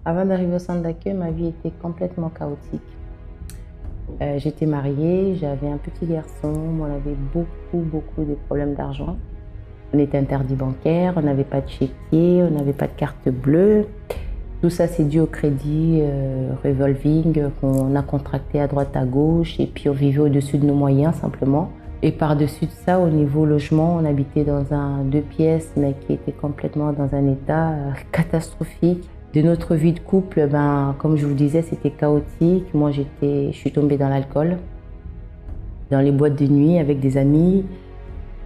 Avant d'arriver au centre d'accueil, ma vie était complètement chaotique. J'étais mariée, j'avais un petit garçon, on avait beaucoup de problèmes d'argent. On était interdit bancaire, on n'avait pas de chéquier, on n'avait pas de carte bleue. Tout ça, c'est dû au crédit revolving qu'on a contracté à droite à gauche et puis on vivait au-dessus de nos moyens simplement. Et par-dessus de ça, au niveau logement, on habitait dans un 2 pièces mais qui était complètement dans un état catastrophique. De notre vie de couple, comme je vous disais, c'était chaotique. Moi, je suis tombée dans l'alcool, dans les boîtes de nuit avec des amis.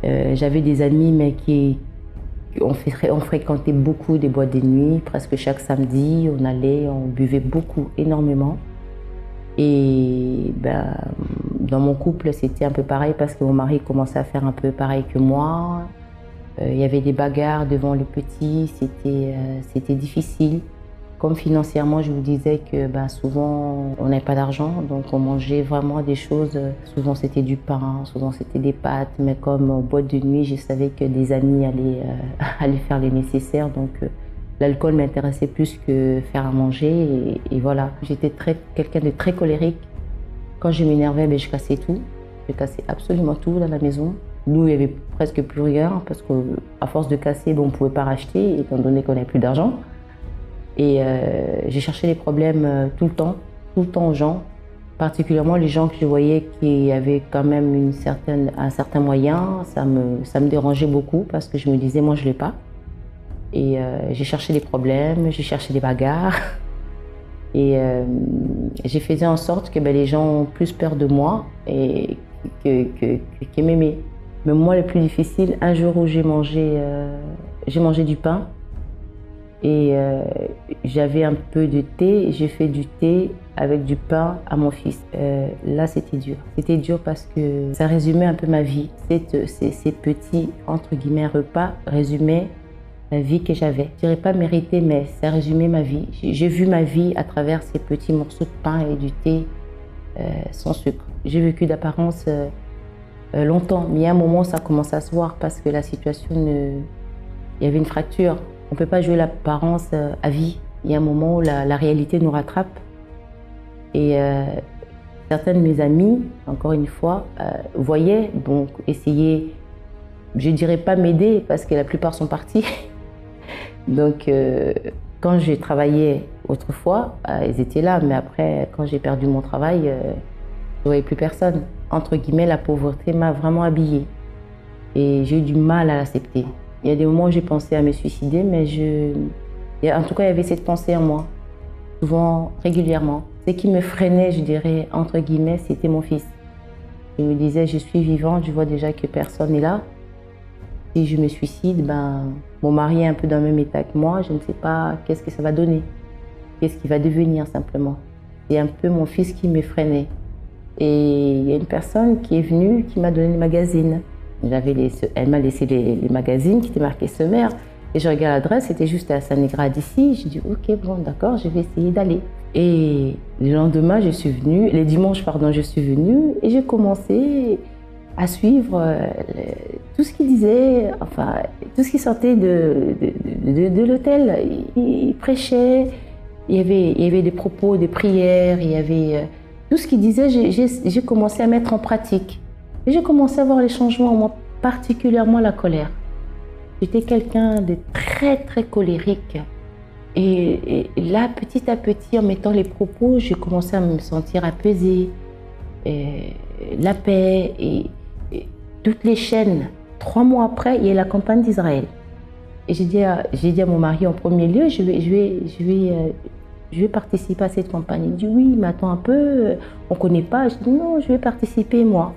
J'avais des amis mais on fréquentait beaucoup des boîtes de nuit, presque chaque samedi, on allait, on buvait beaucoup, énormément. Et dans mon couple, c'était un peu pareil parce que mon mari commençait à faire un peu pareil que moi. Il y avait des bagarres devant le petit, c'était difficile. Comme financièrement, je vous disais que souvent on n'avait pas d'argent, donc on mangeait vraiment des choses. Souvent c'était du pain, souvent c'était des pâtes, mais comme boîte de nuit, je savais que des amis allaient faire les nécessaires, donc l'alcool m'intéressait plus que faire à manger. Et voilà, j'étais quelqu'un de très colérique. Quand je m'énervais, je cassais tout. Je cassais absolument tout dans la maison. Nous, il n'y avait presque plus rien parce qu'à force de casser, on ne pouvait pas racheter étant donné qu'on n'avait plus d'argent. Et j'ai cherché les problèmes tout le temps aux gens, particulièrement les gens que je voyais qui avaient quand même un certain moyen. Ça me dérangeait beaucoup parce que je me disais, moi je ne l'ai pas. Et j'ai cherché les problèmes, j'ai cherché les bagarres. Et j'ai fait en sorte que les gens ont plus peur de moi et qu'ils m'aimaient. Mais moi, le plus difficile, un jour où j'ai mangé du pain, et j'avais un peu de thé, j'ai fait du thé avec du pain à mon fils. Là, c'était dur. C'était dur parce que ça résumait un peu ma vie. Ces petits, entre guillemets, repas résumaient la vie que j'avais. Je dirais pas méritée, mais ça résumait ma vie. J'ai vu ma vie à travers ces petits morceaux de pain et du thé sans sucre. J'ai vécu d'apparence longtemps, mais il y a un moment, ça commence à se voir parce que la situation, il y avait une fracture. On ne peut pas jouer l'apparence à vie. Il y a un moment où la réalité nous rattrape. Et certains de mes amis, encore une fois, voyaient, donc essayaient, je ne dirais pas m'aider parce que la plupart sont partis. Donc quand je travaillais autrefois, ils étaient là. Mais après, quand j'ai perdu mon travail, je ne voyais plus personne. Entre guillemets, la pauvreté m'a vraiment habillée. Et j'ai eu du mal à l'accepter. Il y a des moments où j'ai pensé à me suicider, mais en tout cas, il y avait cette pensée en moi, souvent, régulièrement. Ce qui me freinait, je dirais, entre guillemets, c'était mon fils. Je me disais, je suis vivante, je vois déjà que personne n'est là. Si je me suicide, mon mari est un peu dans le même état que moi, je ne sais pas qu'est-ce que ça va donner, qu'est-ce qu'il va devenir simplement. C'est un peu mon fils qui me freinait. Et il y a une personne qui est venue, qui m'a donné le magazine. Elle m'a laissé les magazines qui étaient marqués sommaire. Et je regarde l'adresse, c'était juste à Saint-Négrad d'ici. Je dis ok, bon, d'accord, je vais essayer d'aller. Et le lendemain, les dimanches, je suis venue et j'ai commencé à suivre tout ce qu'il disait, enfin, tout ce qui sortait de l'hôtel. Il prêchait, il y avait des propos, des prières, il y avait tout ce qu'il disait, j'ai commencé à mettre en pratique. Et j'ai commencé à voir les changements en moi, particulièrement la colère. J'étais quelqu'un de très colérique. Et là, petit à petit, en mettant les propos, j'ai commencé à me sentir apaisée. La paix et toutes les chaînes. 3 mois après, il y a la campagne d'Israël. Et j'ai dit à mon mari en premier lieu, je vais participer à cette campagne. Il dit oui, mais attends un peu, on ne connaît pas. Je dis non, je vais participer moi.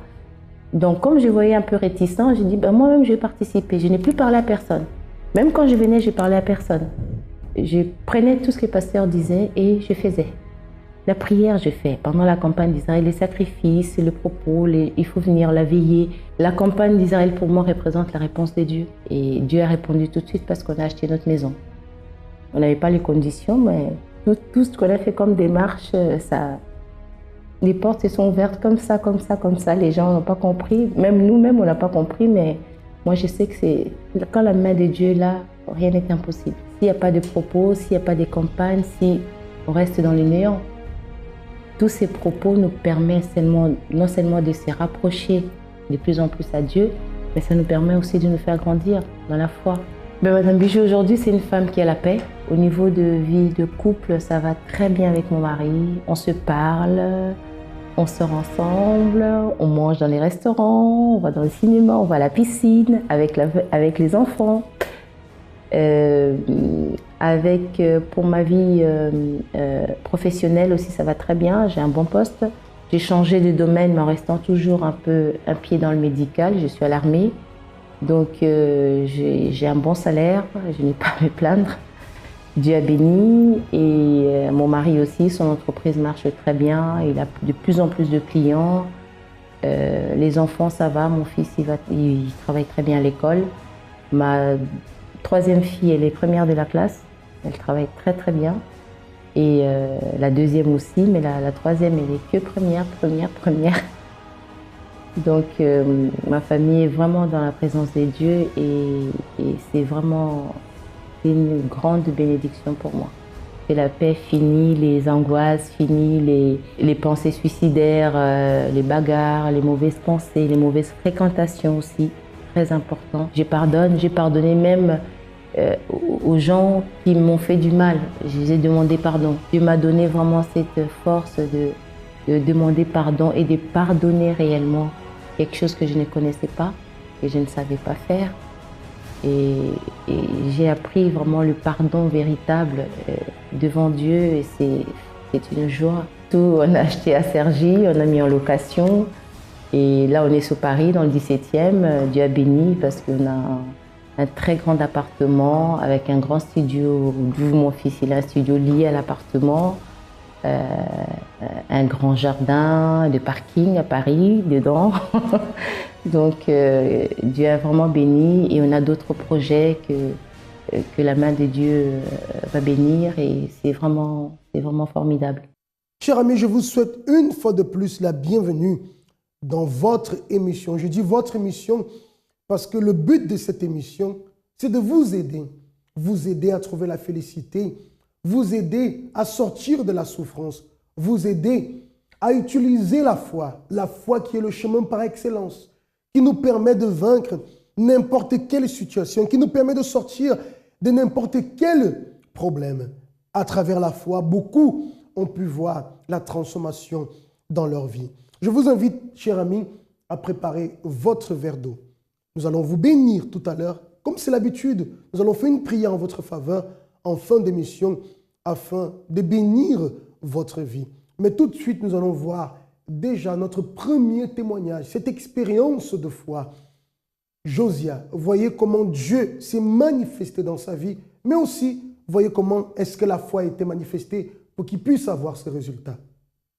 Donc, comme je voyais un peu réticent, j'ai dit moi-même, je vais participer. Je n'ai plus parlé à personne. Même quand je venais, je parlais à personne. Je prenais tout ce que le pasteur disait et je faisais. La prière, je fais. Pendant la campagne d'Israël, les sacrifices, le propos, il faut venir la veiller. La campagne d'Israël, pour moi, représente la réponse de Dieu. Et Dieu a répondu tout de suite parce qu'on a acheté notre maison. On n'avait pas les conditions, mais tout ce qu'on a fait comme démarche, les portes se sont ouvertes comme ça. Les gens n'ont pas compris. Même nous-mêmes, on n'a pas compris, mais Moi, je sais que quand la main de Dieu est là, rien n'est impossible. S'il n'y a pas de propos, s'il n'y a pas de campagne, si on reste dans le néant, tous ces propos nous permettent non seulement de se rapprocher de plus en plus à Dieu, mais ça nous permet aussi de nous faire grandir dans la foi. Mais Madame Bijou, aujourd'hui, c'est une femme qui a la paix. Au niveau de vie de couple, ça va très bien avec mon mari. On se parle, on sort ensemble, on mange dans les restaurants, on va dans le cinéma, on va à la piscine avec les enfants. Pour ma vie professionnelle aussi, ça va très bien. J'ai un bon poste. J'ai changé de domaine, mais en restant toujours un pied dans le médical. Je suis à l'armée. Donc, j'ai un bon salaire. Je n'ai pas à me plaindre. Dieu a béni. Et mon mari aussi, son entreprise marche très bien. Il a de plus en plus de clients. Les enfants, ça va. Mon fils, il travaille très bien à l'école. Ma troisième fille, elle est première de la classe. Elle travaille très très bien. Et la deuxième aussi, mais la troisième, elle est que première. Donc ma famille est vraiment dans la présence de Dieu et c'est vraiment une grande bénédiction pour moi. Et la paix finit les angoisses, finit les pensées suicidaires, les bagarres, les mauvaises pensées, les mauvaises fréquentations aussi, très important. J'ai pardonné même aux gens qui m'ont fait du mal. Je les ai demandé pardon. Dieu m'a donné vraiment cette force de demander pardon et de pardonner réellement quelque chose que je ne connaissais pas, que je ne savais pas faire. Et j'ai appris vraiment le pardon véritable devant Dieu et c'est une joie. Tout, on a acheté à Cergy, on a mis en location et là on est sur Paris dans le 17e. Dieu a béni parce qu'on a un très grand appartement avec un grand studio, d'où mon fils il a un studio lié à l'appartement, un grand jardin de parking à Paris dedans. Donc Dieu a vraiment béni et on a d'autres projets que la main de Dieu va bénir et c'est vraiment formidable. Chers amis, je vous souhaite une fois de plus la bienvenue dans votre émission. Je dis votre émission parce que le but de cette émission, c'est de vous aider à trouver la félicité, vous aider à sortir de la souffrance, vous aider à utiliser la foi qui est le chemin par excellence, qui nous permet de vaincre n'importe quelle situation, qui nous permet de sortir de n'importe quel problème. À travers la foi, beaucoup ont pu voir la transformation dans leur vie. Je vous invite, chers amis, à préparer votre verre d'eau. Nous allons vous bénir tout à l'heure. Comme c'est l'habitude, nous allons faire une prière en votre faveur en fin d'émission afin de bénir votre vie. Mais tout de suite, nous allons voir déjà notre premier témoignage, cette expérience de foi. Josia, voyez comment Dieu s'est manifesté dans sa vie, mais aussi, voyez comment est-ce que la foi a été manifestée pour qu'il puisse avoir ce résultat.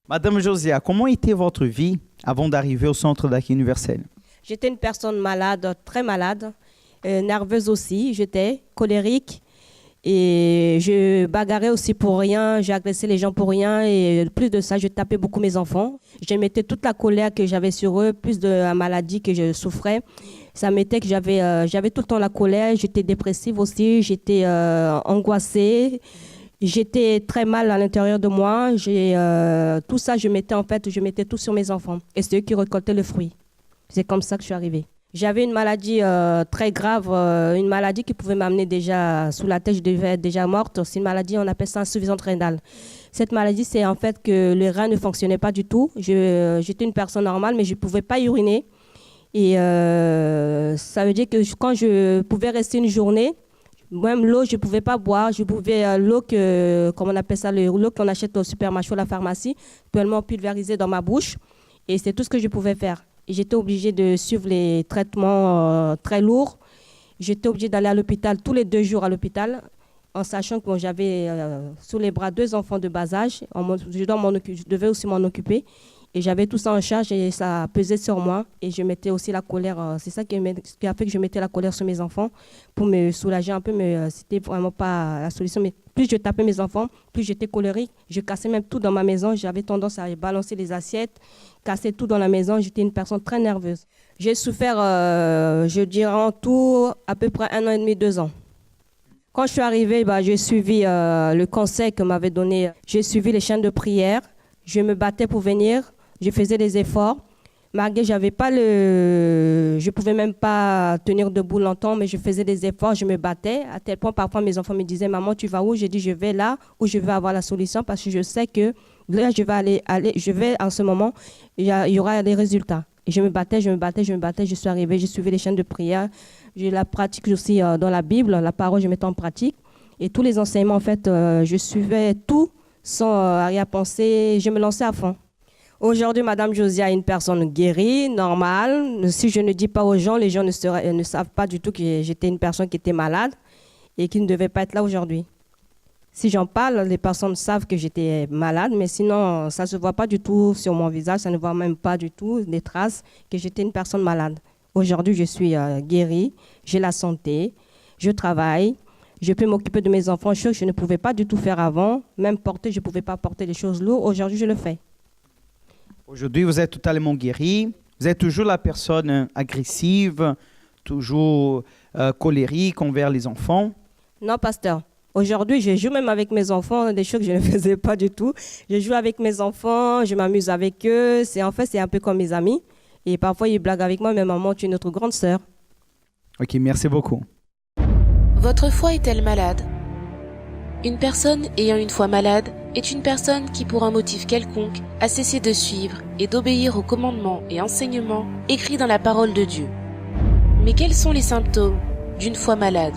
Madame Josia, comment était votre vie avant d'arriver au centre d'accueil universel? J'étais une personne malade, très malade, nerveuse aussi, j'étais colérique et je bagarrais aussi pour rien, j'agressais les gens pour rien et plus de ça, je tapais beaucoup mes enfants. Je mettais toute la colère que j'avais sur eux, plus de la maladie que je souffrais. Ça mettait que j'avais tout le temps la colère, j'étais dépressive aussi, j'étais angoissée. J'étais très mal à l'intérieur de moi. Tout ça, je mettais tout sur mes enfants. Et c'est eux qui récoltaient le fruit. C'est comme ça que je suis arrivée. J'avais une maladie très grave, une maladie qui pouvait m'amener déjà sous la tête, je devais être déjà morte. C'est une maladie, on appelle ça insuffisance rénale. Cette maladie, c'est en fait que les reins ne fonctionnaient pas du tout. J'étais une personne normale, mais je ne pouvais pas uriner. Et ça veut dire que quand je pouvais rester une journée, même l'eau, je ne pouvais pas boire. Je pouvais l'eau comment on appelle ça, l'eau qu'on achète au supermarché ou à la pharmacie, pleinement pulvérisée dans ma bouche. Et c'est tout ce que je pouvais faire. Et j'étais obligée de suivre les traitements très lourds. J'étais obligée d'aller à l'hôpital tous les 2 jours à l'hôpital, en sachant que j'avais sous les bras 2 enfants de bas âge. Je devais aussi m'en occuper. Et j'avais tout ça en charge et ça pesait sur moi. Et je mettais aussi la colère. C'est ça qui a fait que je mettais la colère sur mes enfants pour me soulager un peu. Mais c'était vraiment pas la solution. Mais plus je tapais mes enfants, plus j'étais colérique. Je cassais même tout dans ma maison. J'avais tendance à balancer les assiettes, casser tout dans la maison. J'étais une personne très nerveuse. J'ai souffert, je dirais en tout, à peu près 1 an et demi, 2 ans. Quand je suis arrivée, j'ai suivi le conseil que m'avait donné. J'ai suivi les chaînes de prière. Je me battais pour venir. Je faisais des efforts. Malgré je ne pouvais même pas tenir debout longtemps, mais je faisais des efforts, je me battais. À tel point, parfois, mes enfants me disaient, maman, tu vas où? J'ai dit, je vais là où je vais avoir la solution parce que je sais que là, je vais en ce moment, il y aura des résultats. Et je me battais, je suis arrivée, j'ai suivi les chaînes de prière. Je la pratique aussi dans la Bible, la parole, je mettais en pratique. Et tous les enseignements, en fait, je suivais tout sans arrière-pensée, je me lançais à fond. Aujourd'hui, Madame Josia est une personne guérie, normale. Si je ne dis pas aux gens, les gens ne savent pas du tout que j'étais une personne qui était malade et qui ne devait pas être là aujourd'hui. Si j'en parle, les personnes savent que j'étais malade, mais sinon, ça ne se voit pas du tout sur mon visage, ça ne voit même pas du tout des traces que j'étais une personne malade. Aujourd'hui, je suis guérie, j'ai la santé, je travaille, je peux m'occuper de mes enfants, chose que je ne pouvais pas du tout faire avant. Même porter, je ne pouvais pas porter des choses lourdes. Aujourd'hui, je le fais. Aujourd'hui, vous êtes totalement guéri. Vous êtes toujours la personne agressive, toujours colérique envers les enfants. Non, pasteur. Aujourd'hui, je joue même avec mes enfants, des choses que je ne faisais pas du tout. Je joue avec mes enfants, je m'amuse avec eux. C'est un peu comme mes amis. Et parfois, ils blaguent avec moi, mais maman, tu es notre grande sœur. Ok, merci beaucoup. Votre foi est-elle malade? Une personne ayant une foi malade est une personne qui, pour un motif quelconque, a cessé de suivre et d'obéir aux commandements et enseignements écrits dans la parole de Dieu. Mais quels sont les symptômes d'une foi malade?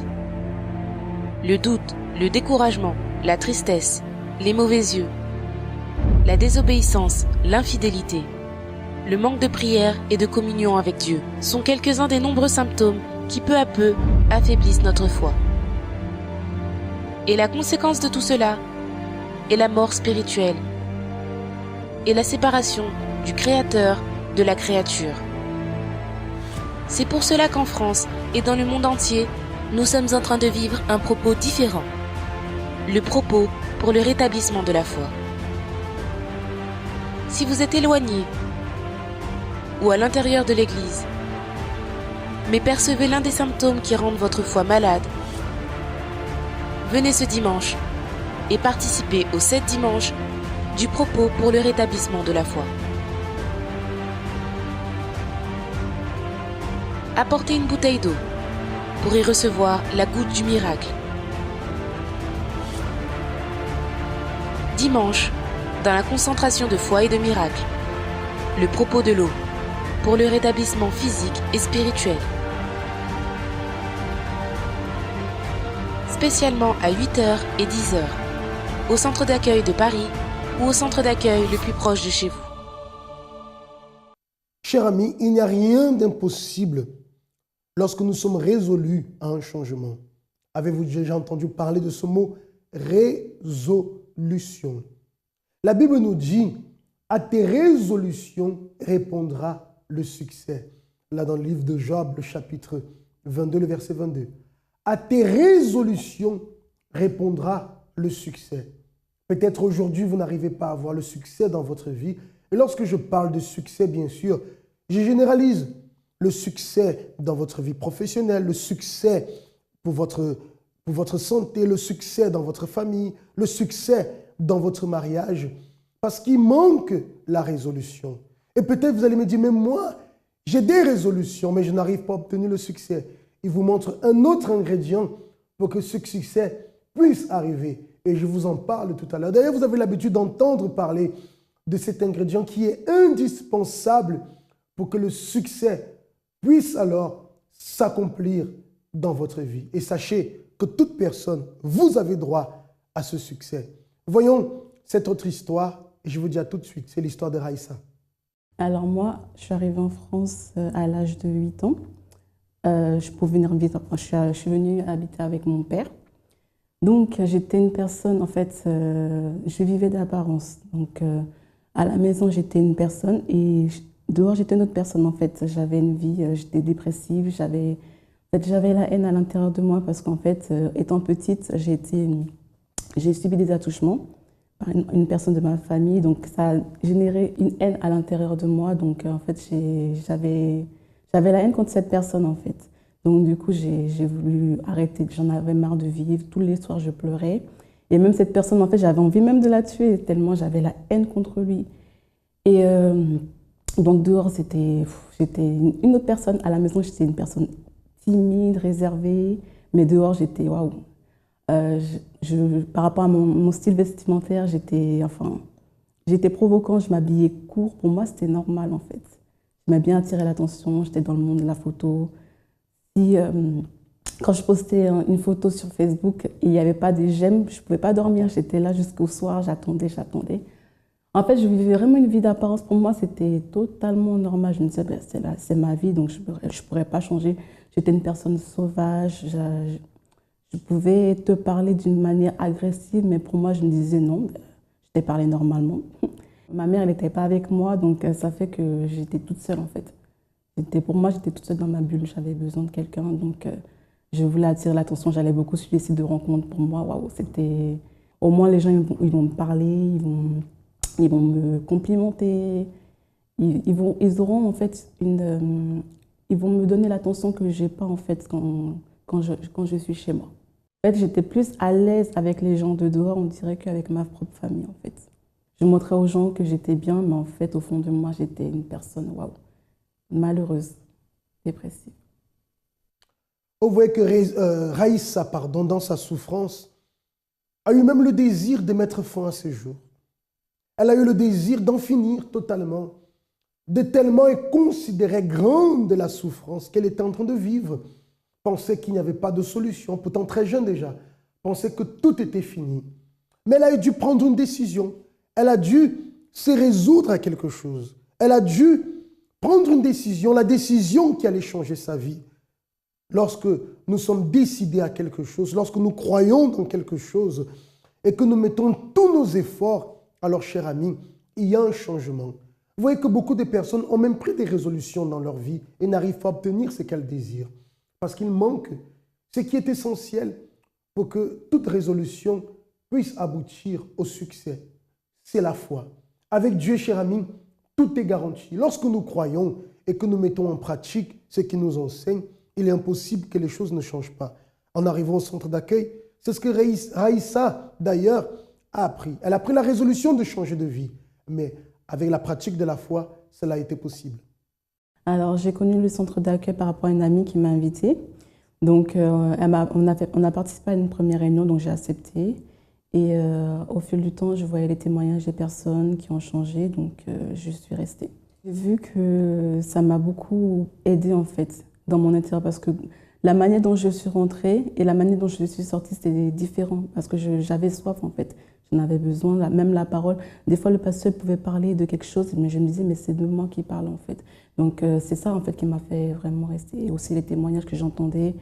Le doute, le découragement, la tristesse, les mauvais yeux, la désobéissance, l'infidélité, le manque de prière et de communion avec Dieu sont quelques-uns des nombreux symptômes qui peu à peu affaiblissent notre foi. Et la conséquence de tout cela est la mort spirituelle et la séparation du Créateur de la créature. C'est pour cela qu'en France et dans le monde entier, nous sommes en train de vivre un propos différent. Le propos pour le rétablissement de la foi. Si vous êtes éloigné ou à l'intérieur de l'Église, mais percevez l'un des symptômes qui rendent votre foi malade, venez ce dimanche et participez aux 7 dimanches du propos pour le rétablissement de la foi. Apportez une bouteille d'eau pour y recevoir la goutte du miracle. Dimanche, dans la concentration de foi et de miracle, le propos de l'eau pour le rétablissement physique et spirituel. Spécialement à 8h et 10h, au centre d'accueil de Paris ou au centre d'accueil le plus proche de chez vous. Chers amis, il n'y a rien d'impossible lorsque nous sommes résolus à un changement. Avez-vous déjà entendu parler de ce mot résolution? La Bible nous dit, à tes résolutions répondra le succès. Là dans le livre de Job, le chapitre 22, le verset 22. À tes résolutions répondra le succès. Peut-être aujourd'hui, vous n'arrivez pas à avoir le succès dans votre vie. Et lorsque je parle de succès, bien sûr, je généralise le succès dans votre vie professionnelle, le succès pour votre santé, le succès dans votre famille, le succès dans votre mariage, parce qu'il manque la résolution. Et peut-être vous allez me dire, mais moi, j'ai des résolutions, mais je n'arrive pas à obtenir le succès. Il vous montre un autre ingrédient pour que ce succès puisse arriver. Et je vous en parle tout à l'heure. D'ailleurs, vous avez l'habitude d'entendre parler de cet ingrédient qui est indispensable pour que le succès puisse alors s'accomplir dans votre vie. Et sachez que toute personne, vous avez droit à ce succès. Voyons cette autre histoire, et je vous dis à tout de suite, c'est l'histoire de Raïssa. Alors moi, je suis arrivée en France à l'âge de 8 ans. Je suis venue habiter avec mon père. Donc j'étais une personne, en fait, je vivais d'apparence. Donc à la maison, j'étais une personne et dehors, j'étais une autre personne, en fait. J'avais une vie, j'étais dépressive, j'avais la haine à l'intérieur de moi parce qu'en fait, étant petite, j'ai subi des attouchements par une personne de ma famille. Donc ça a généré une haine à l'intérieur de moi. Donc en fait, j'avais J'avais la haine contre cette personne, en fait. Donc, du coup, j'ai voulu arrêter. J'en avais marre de vivre. Tous les soirs, je pleurais. Et même cette personne, en fait, j'avais envie même de la tuer, tellement j'avais la haine contre lui. Et donc, dehors, j'étais une autre personne. À la maison, j'étais une personne timide, réservée. Mais dehors, j'étais waouh. Par rapport à mon style vestimentaire, j'étais provocant, je m'habillais court. Pour moi, c'était normal, en fait. Je m'aimais bien attirer l'attention, j'étais dans le monde de la photo. Quand je postais une photo sur Facebook et il n'y avait pas des j'aime, je ne pouvais pas dormir. J'étais là jusqu'au soir, j'attendais. En fait, je vivais vraiment une vie d'apparence. Pour moi, c'était totalement normal. Je me disais, ben, c'est ma vie, donc je ne pourrais pas changer. J'étais une personne sauvage. Je pouvais te parler d'une manière agressive, mais pour moi, je me disais non. Ben, je t'ai parlé normalement. Ma mère, elle n'était pas avec moi, donc ça fait que j'étais toute seule, en fait. Pour moi, j'étais toute seule dans ma bulle. J'avais besoin de quelqu'un, donc je voulais attirer l'attention. J'allais beaucoup sur les sites de rencontres. Pour moi, waouh, c'était... Au moins, les gens, ils vont me parler, ils vont me complimenter. Ils auront, en fait, ils vont me donner l'attention que je n'ai pas, en fait, quand je suis chez moi. En fait, j'étais plus à l'aise avec les gens de dehors, on dirait, qu'avec ma propre famille, en fait. Je montrais aux gens que j'étais bien, mais en fait, au fond de moi, j'étais une personne, waouh, malheureuse, dépressive. Vous voyez que Raïssa, dans sa souffrance, a eu même le désir de mettre fin à ses jours. Elle a eu le désir d'en finir totalement. De tellement elle considérait grande la souffrance qu'elle était en train de vivre. Pensait qu'il n'y avait pas de solution, pourtant très jeune déjà. Pensait que tout était fini. Mais elle a dû prendre une décision. Elle a dû se résoudre à quelque chose. Elle a dû prendre une décision, la décision qui allait changer sa vie. Lorsque nous sommes décidés à quelque chose, lorsque nous croyons dans quelque chose et que nous mettons tous nos efforts, alors, chers amis, il y a un changement. Vous voyez que beaucoup de personnes ont même pris des résolutions dans leur vie et n'arrivent pas à obtenir ce qu'elles désirent. Parce qu'il manque ce qui est essentiel pour que toute résolution puisse aboutir au succès. C'est la foi. Avec Dieu, chers amis, tout est garanti. Lorsque nous croyons et que nous mettons en pratique ce qu'il nous enseigne, il est impossible que les choses ne changent pas. En arrivant au centre d'accueil, c'est ce que Raïssa, d'ailleurs, a appris. Elle a pris la résolution de changer de vie. Mais avec la pratique de la foi, cela a été possible. Alors, j'ai connu le centre d'accueil par rapport à une amie qui m'a invitée. Donc, on a participé à une première réunion, donc j'ai accepté. Et au fil du temps, je voyais les témoignages des personnes qui ont changé, donc je suis restée. J'ai vu que ça m'a beaucoup aidée, en fait, dans mon intérieur, parce que la manière dont je suis rentrée et la manière dont je suis sortie, c'était différent, parce que j'avais soif, en fait. J'en avais besoin, même la parole. Des fois, le pasteur pouvait parler de quelque chose, mais je me disais, mais c'est de moi qui parle, en fait. Donc, c'est ça, en fait, qui m'a fait vraiment rester. Et aussi les témoignages que j'entendais.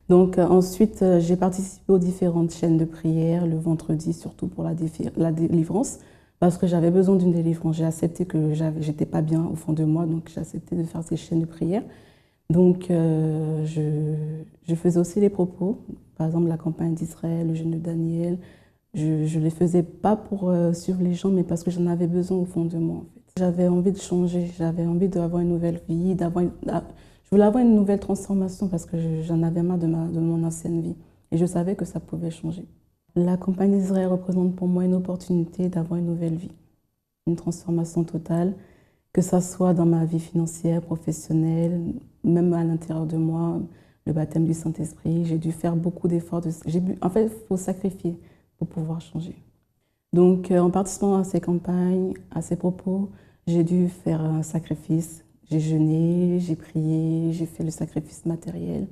Donc, ensuite, j'ai participé aux différentes chaînes de prière, le vendredi, surtout pour la délivrance, parce que j'avais besoin d'une délivrance. J'ai accepté que j'étais pas bien au fond de moi, donc j'ai accepté de faire ces chaînes de prière. Donc, je faisais aussi les propos, par exemple la campagne d'Israël, le jeûne de Daniel. Je ne les faisais pas pour suivre les gens, mais parce que j'en avais besoin au fond de moi, en fait. J'avais envie de changer, j'avais envie d'avoir une nouvelle vie, je voulais avoir une nouvelle transformation parce que j'en avais marre de mon ancienne vie. Et je savais que ça pouvait changer. La campagne d'Israël représente pour moi une opportunité d'avoir une nouvelle vie, une transformation totale, que ça soit dans ma vie financière, professionnelle, même à l'intérieur de moi, le baptême du Saint-Esprit. J'ai dû faire beaucoup d'efforts. En fait, il faut sacrifier pour pouvoir changer. Donc, en participant à ces campagnes, à ces propos, j'ai dû faire un sacrifice. J'ai jeûné, j'ai prié, j'ai fait le sacrifice matériel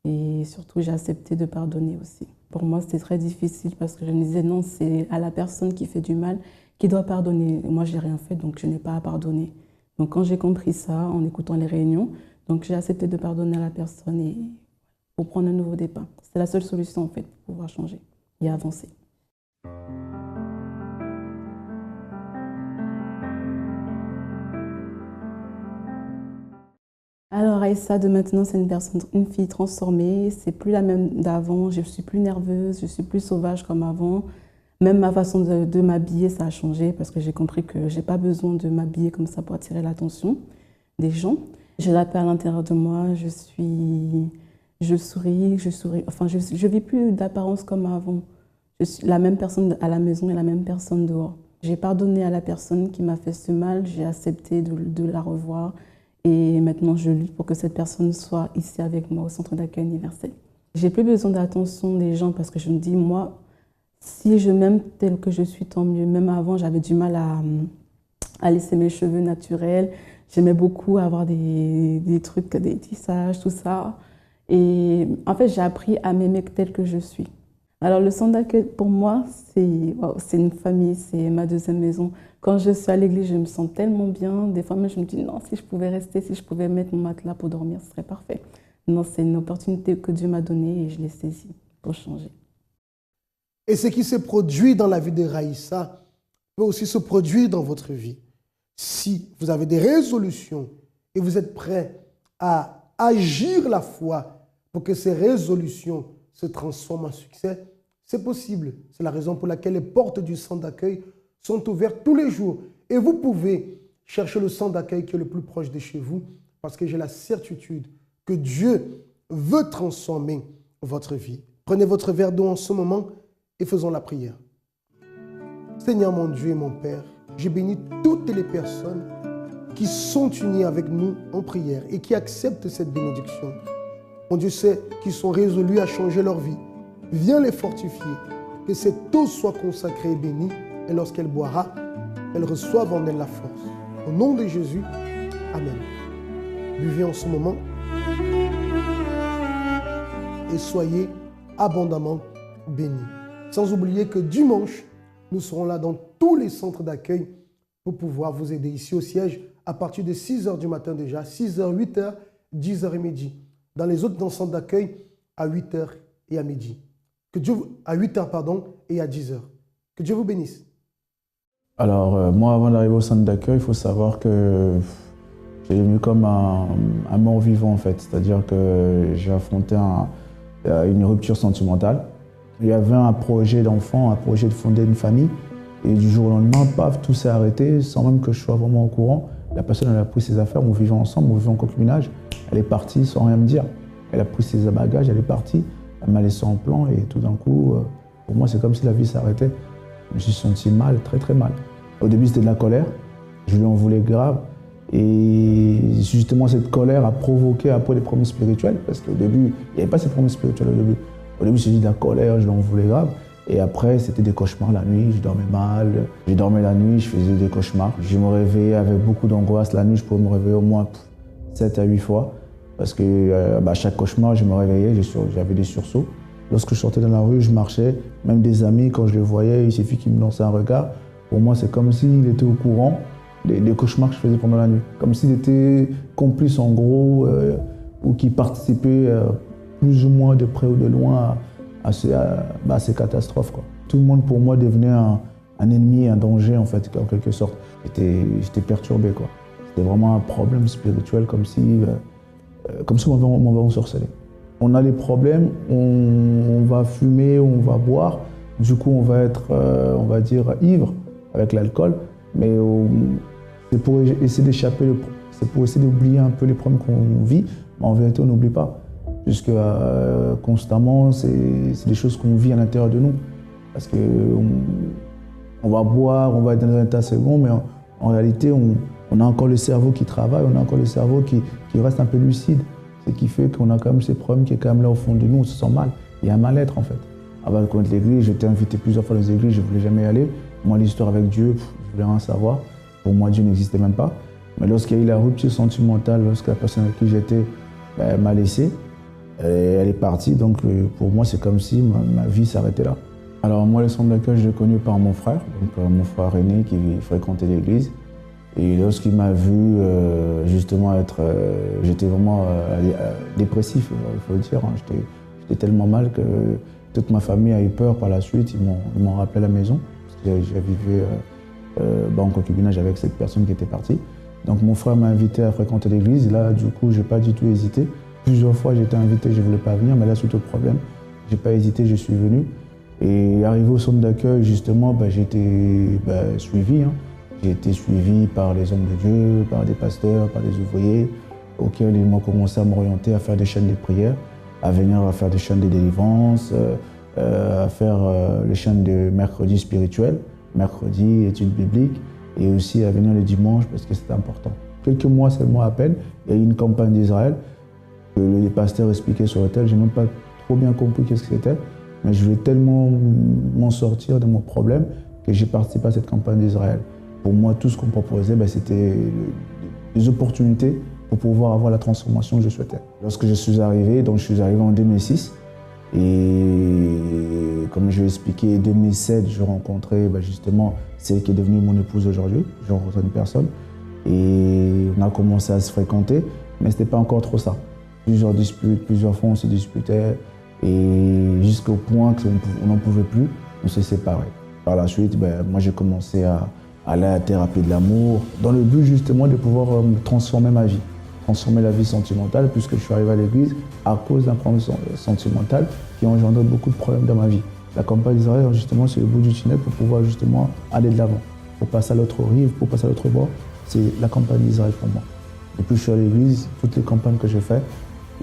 et surtout j'ai accepté de pardonner aussi. Pour moi, c'était très difficile parce que je me disais non, c'est à la personne qui fait du mal qui doit pardonner. Moi, je n'ai rien fait, donc je n'ai pas à pardonner. Donc quand j'ai compris ça, en écoutant les réunions, donc j'ai accepté de pardonner à la personne et pour prendre un nouveau départ. C'est la seule solution en fait pour pouvoir changer et avancer. Alors Aïssa de maintenant, c'est une fille transformée, c'est plus la même d'avant, je suis plus nerveuse, je suis plus sauvage comme avant. Même ma façon de m'habiller, ça a changé parce que j'ai compris que j'ai pas besoin de m'habiller comme ça pour attirer l'attention des gens. J'ai la paix à l'intérieur de moi, je souris, enfin je vis plus d'apparence comme avant. Je suis la même personne à la maison et la même personne dehors. J'ai pardonné à la personne qui m'a fait ce mal, j'ai accepté de la revoir et maintenant je lutte pour que cette personne soit ici avec moi au centre d'accueil universel. J'ai plus besoin d'attention des gens parce que je me dis, moi, si je m'aime tel que je suis, tant mieux. Même avant, j'avais du mal à laisser mes cheveux naturels. J'aimais beaucoup avoir des trucs, des tissages, tout ça. Et en fait, j'ai appris à m'aimer tel que je suis. Alors, le centre d'accueil, pour moi, c'est une famille, c'est ma deuxième maison. Quand je suis à l'église, je me sens tellement bien. Des fois, même, je me dis, non, si je pouvais rester, si je pouvais mettre mon matelas pour dormir, ce serait parfait. Non, c'est une opportunité que Dieu m'a donnée et je l'ai saisie pour changer. Et ce qui s'est produit dans la vie de Raïssa peut aussi se produire dans votre vie. Si vous avez des résolutions et vous êtes prêts à agir la foi pour que ces résolutions se transforment en succès, c'est possible. C'est la raison pour laquelle les portes du centre d'accueil sont ouvertes tous les jours. Et vous pouvez chercher le centre d'accueil qui est le plus proche de chez vous parce que j'ai la certitude que Dieu veut transformer votre vie. Prenez votre verre d'eau en ce moment et faisons la prière. Seigneur mon Dieu et mon Père, je bénis toutes les personnes qui sont unies avec nous en prière et qui acceptent cette bénédiction. Mon Dieu sait qu'ils sont résolus à changer leur vie. Viens les fortifier, que cette eau soit consacrée et bénie, et lorsqu'elle boira, elle reçoive en elle la force. Au nom de Jésus, Amen. Buvez en ce moment et soyez abondamment bénis. Sans oublier que dimanche, nous serons là dans tous les centres d'accueil pour pouvoir vous aider ici au siège à partir de 6h du matin déjà, 6h, 8h, 10h et midi. Dans les autres centres d'accueil, à 8h et à midi. À 8h, pardon, et à 10h. Que Dieu vous bénisse. Alors, moi, avant d'arriver au centre d'accueil, il faut savoir que j'ai venu comme un mort-vivant, en fait. C'est-à-dire que j'ai affronté une rupture sentimentale. Il y avait un projet d'enfant, un projet de fonder une famille. Et du jour au lendemain, paf, tout s'est arrêté sans même que je sois vraiment au courant. La personne, elle a pris ses affaires, on vivait ensemble, on vivait en concubinage. Elle est partie sans rien me dire. Elle a pris ses bagages, elle est partie. Elle m'a laissé en plan et tout d'un coup, pour moi, c'est comme si la vie s'arrêtait. Je me suis senti mal, très très mal. Au début, c'était de la colère. Je lui en voulais grave. Et justement, cette colère a provoqué après des problèmes spirituels. Parce qu'au début, il n'y avait pas ces problèmes spirituels au début. Au début, c'était de la colère, je lui en voulais grave. Et après, c'était des cauchemars la nuit, je dormais mal. Je dormais la nuit, je faisais des cauchemars. Je me réveillais avec beaucoup d'angoisse. La nuit, je pouvais me réveiller au moins 7 à 8 fois. Parce que chaque cauchemar, je me réveillais, j'avais des sursauts. Lorsque je sortais dans la rue, je marchais. Même des amis, quand je les voyais, il suffit qu'ils me lançaient un regard. Pour moi, c'est comme s'il était au courant des cauchemars que je faisais pendant la nuit. Comme s'il était complice, en gros, ou qu'il participait plus ou moins de près ou de loin à ces catastrophes, quoi. Tout le monde, pour moi, devenait un ennemi, un danger, en fait, en quelque sorte. J'étais perturbé, quoi. C'était vraiment un problème spirituel, comme si on m'avait ensorcelé. On a les problèmes, on va fumer, on va boire. Du coup, on va être, on va dire, ivre avec l'alcool. Mais c'est pour essayer d'échapper, c'est pour essayer d'oublier un peu les problèmes qu'on vit. Mais en vérité, on n'oublie pas. Puisque constamment, c'est des choses qu'on vit à l'intérieur de nous. Parce qu'on va boire, on va être dans un état second, mais en réalité, on a encore le cerveau qui travaille, on a encore le cerveau qui reste un peu lucide. Ce qui fait qu'on a quand même ces problèmes qui est quand même là au fond de nous, on se sent mal. Il y a un mal-être en fait. Avant de connaître l'église, j'étais invité plusieurs fois dans les églises, je ne voulais jamais y aller. Moi, l'histoire avec Dieu, je voulais rien savoir. Pour moi, Dieu n'existait même pas. Mais lorsqu'il y a eu la rupture sentimentale, lorsque la personne avec qui j'étais m'a laissé, elle est partie. Donc pour moi, c'est comme si ma vie s'arrêtait là. Alors moi, le centre d'accueil, je l'ai connu par mon frère, donc mon frère aîné qui fréquentait l'église. Et lorsqu'il m'a vu justement j'étais vraiment dépressif, il faut le dire. Hein. J'étais tellement mal que toute ma famille a eu peur par la suite. Ils m'ont rappelé à la maison, parce que j'ai vécu en concubinage avec cette personne qui était partie. Donc mon frère m'a invité à fréquenter l'église. Et là, du coup, j'ai pas du tout hésité. Plusieurs fois, j'étais invité, je ne voulais pas venir, mais là, suite au problème, j'ai pas hésité, je suis venu. Et arrivé au centre d'accueil, justement, j'ai été suivi. Hein. J'ai été suivi par les hommes de Dieu, par des pasteurs, par des ouvriers. auquel ils m'ont commencé à m'orienter à faire des chaînes de prière, à venir à faire des chaînes de délivrance, à faire les chaînes de mercredi spirituel, mercredi études bibliques, et aussi à venir le dimanche parce que c'était important. Quelques mois seulement à peine, il y a eu une campagne d'Israël que les pasteurs expliquaient sur l'hôtel. Je n'ai même pas trop bien compris qu'est-ce que c'était, mais je voulais tellement m'en sortir de mon problème que j'ai participé à cette campagne d'Israël. Pour moi, tout ce qu'on proposait, c'était des opportunités pour pouvoir avoir la transformation que je souhaitais. Lorsque je suis arrivé en 2006, et comme je l'ai expliqué, en 2007, je rencontrais justement celle qui est devenue mon épouse aujourd'hui. J'ai rencontré une personne et on a commencé à se fréquenter, mais ce n'était pas encore trop ça. Plusieurs disputes, plusieurs fois on se disputait, et jusqu'au point qu'on n'en pouvait plus, on s'est séparés. Par la suite, moi j'ai commencé à aller à la thérapie de l'amour, dans le but justement de pouvoir transformer ma vie, transformer la vie sentimentale, puisque je suis arrivé à l'église à cause d'un problème sentimental qui a engendré beaucoup de problèmes dans ma vie. La campagne d'Israël, justement, c'est le bout du tunnel pour pouvoir justement aller de l'avant, pour passer à l'autre rive, pour passer à l'autre bord. C'est la campagne d'Israël pour moi. Depuis que je suis à l'église, toutes les campagnes que j'ai faites,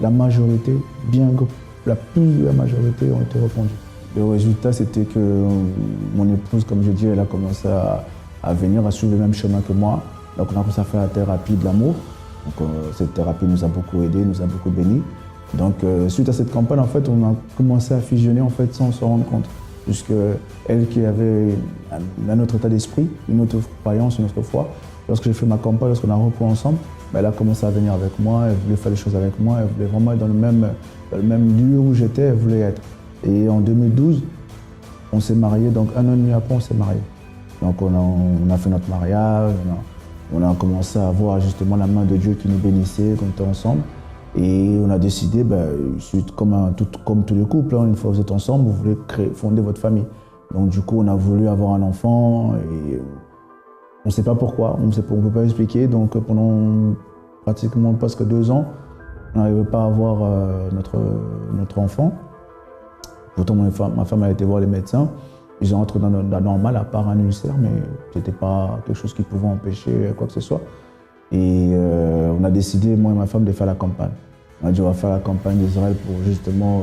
la majorité, la majorité ont été répondues. Le résultat, c'était que mon épouse, comme je dis, elle a commencé à venir, à suivre le même chemin que moi. Donc on a commencé à faire la thérapie de l'amour. Donc cette thérapie nous a beaucoup aidés, nous a beaucoup bénis. Donc suite à cette campagne, en fait, on a commencé à fusionner en fait, sans se rendre compte. Puisque elle qui avait un autre état d'esprit, une autre croyance, une autre foi, lorsque j'ai fait ma campagne, lorsqu'on a repris ensemble, elle a commencé à venir avec moi, elle voulait faire les choses avec moi, elle voulait vraiment être dans le même lieu où j'étais, elle voulait être. Et en 2012, on s'est mariés, donc 1 an et demi après, on s'est mariés. Donc on a fait notre mariage, on a commencé à voir justement la main de Dieu qui nous bénissait, qu'on était ensemble. Et on a décidé, comme tous les couples, une fois que vous êtes ensemble, vous voulez fonder votre famille. Donc du coup, on a voulu avoir un enfant et on ne sait pas pourquoi, on ne peut pas expliquer. Donc pendant pratiquement presque 2 ans, on n'arrivait pas à avoir notre enfant. Pourtant, ma femme a été voir les médecins. Ils ont rentré dans la normale, à part un ulcère, mais ce n'était pas quelque chose qui pouvait empêcher quoi que ce soit. Et on a décidé, moi et ma femme, de faire la campagne. On a dit on va faire la campagne d'Israël pour justement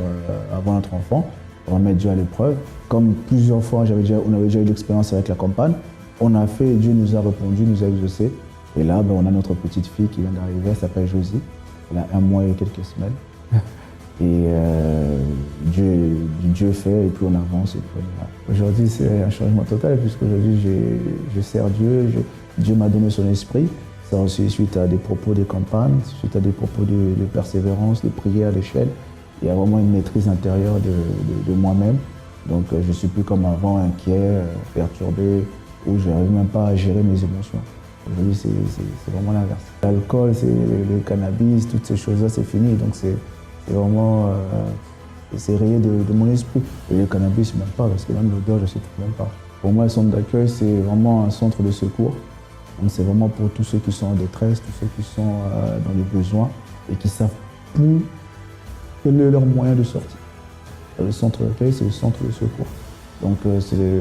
avoir notre enfant, on va mettre Dieu à l'épreuve. Comme plusieurs fois, on avait déjà eu l'expérience avec la campagne, on a fait et Dieu nous a répondu, nous a exaucé. Et là, on a notre petite fille qui vient d'arriver, elle s'appelle Josie. Elle a 1 mois et quelques semaines. Et Dieu fait, et puis on avance. Aujourd'hui, c'est un changement total, puisqu'aujourd'hui, je sers Dieu, Dieu m'a donné son esprit. C'est aussi suite à des propos de campagne, suite à des propos de persévérance, de prière, de chaîne. Il y a vraiment une maîtrise intérieure de moi-même. Donc je ne suis plus comme avant, inquiet, perturbé, où je n'arrive même pas à gérer mes émotions. Aujourd'hui, c'est vraiment l'inverse. L'alcool, le cannabis, toutes ces choses-là, c'est fini. Donc c'est vraiment c'est rayé de mon esprit. Et le cannabis, même pas, parce que même l'odeur, je ne sais même pas. Pour moi, le centre d'accueil, c'est vraiment un centre de secours. C'est vraiment pour tous ceux qui sont en détresse, tous ceux qui sont dans les besoins et qui ne savent plus quel est leur moyen de sortir. Le centre d'accueil, c'est le centre de secours. Donc c'est le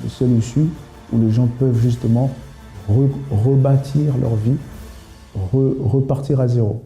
seul issue où les gens peuvent justement rebâtir leur vie, repartir à zéro.